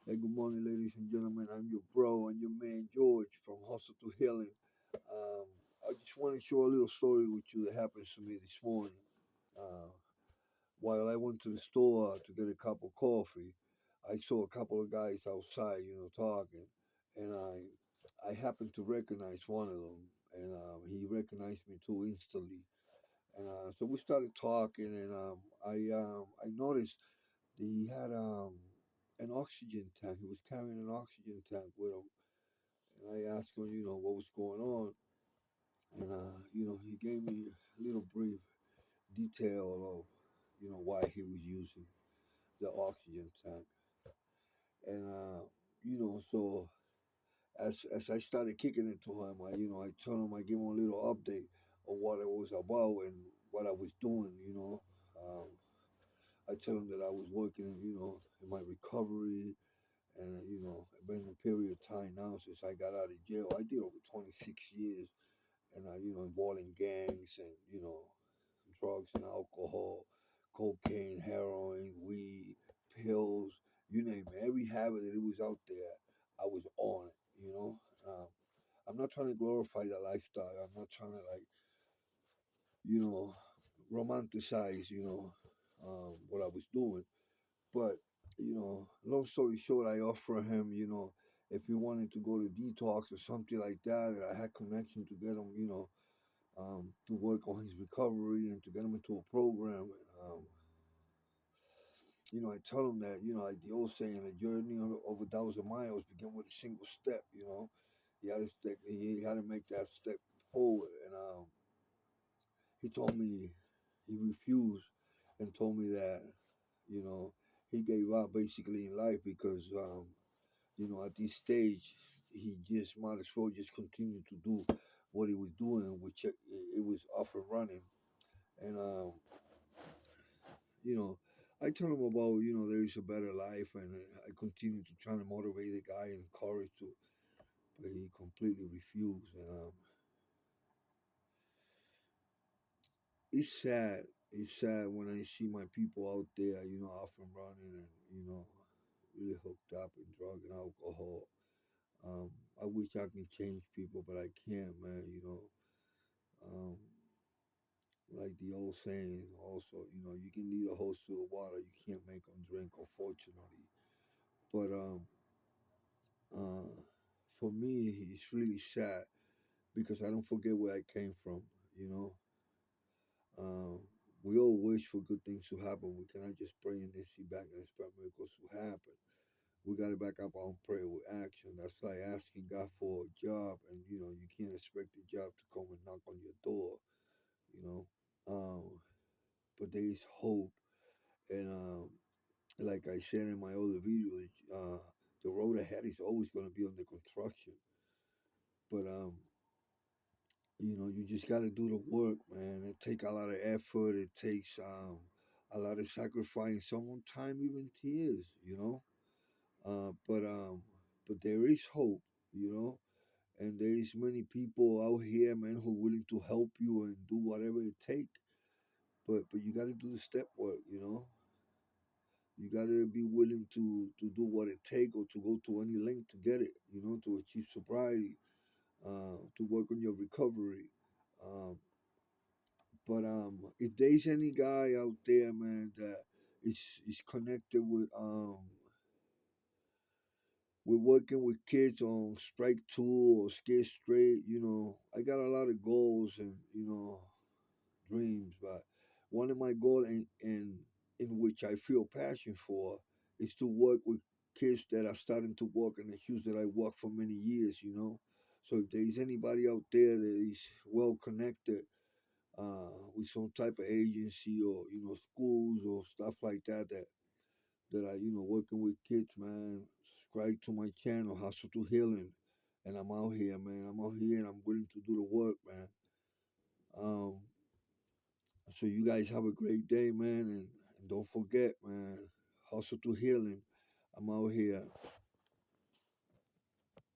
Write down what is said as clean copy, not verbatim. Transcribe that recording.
Hey, good morning, ladies and gentlemen. I'm your bro and your man George from Hustle to Healing. Um, I just want to share a little story with you that happened to me this morning. Uh, while I went to the store to get a cup of coffee, I saw a couple of guys outside, talking, and I happened to recognize one of them, and he recognized me too instantly. And so we started talking, and I noticed that he had an oxygen tank. He was carrying an oxygen tank with him, and I asked him, what was going on, and he gave me a little brief detail of, why he was using the oxygen tank, and so as I started kicking it to him, I told him I give him a little update of what it was about and what I was doing, I tell him that I was working, in my recovery. And it's been a period of time now since I got out of jail. I did over 26 years, and involved in gangs and drugs and alcohol, cocaine, heroin, weed, pills, you name it. Every habit that it was out there, I was on it. I'm not trying to glorify the lifestyle. I'm not trying to you know romanticize what I was doing. But, long story short, I offer him, if he wanted to go to detox or something like that, that I had connection to get him, to work on his recovery and to get him into a program. And, I tell him that, like the old saying, a journey of 1,000 miles begin with a single step, he had to make that step forward. And he told me he refused and told me that, you know, he gave up basically in life because, at this stage, he just might as well just continue to do what he was doing, which it was off and running. And, you know, I tell him about, there is a better life, and I continue to try to motivate the guy and encourage to, but he completely refused. And it's sad. It's sad when I see my people out there, off and running and, really hooked up in drug and alcohol. I wish I can change people, but I can't, man. Um, like the old saying, also, you can lead a horse to the water, you can't make them drink, unfortunately. But uh, for me, it's really sad because I don't forget where I came from. You know, um, we all wish for good things to happen. We cannot just pray and then sit back and expect miracles to happen. We got to back up our prayer with action. That's like asking God for a job, and you can't expect the job to come and knock on your door. You know, but there is hope, and like I said in my other video, the road ahead is always going to be under construction. But you just got to do the work, man. It takes a lot of effort. It takes a lot of sacrifice, sometimes even tears. But there is hope. You know, and there is many people out here, man, who are willing to help you and do whatever it takes. But you got to do the step work. You got to be willing to do what it takes or to go to any length to get it. To achieve sobriety, to work on your recovery. Um, but if there's any guy out there, man, that is connected with working with kids on strike two or scared straight, I got a lot of goals and dreams, but one of my goals in which I feel passion for is to work with kids that are starting to walk in the shoes that I walked for many years. So if there's anybody out there that is well connected with some type of agency or schools or stuff like that are working with kids, man, subscribe to my channel, Hustle to Healing, and I'm out here, man. I'm out here and I'm willing to do the work, man. Um, So you guys have a great day, man, and don't forget, man, hustle to healing. I'm out here.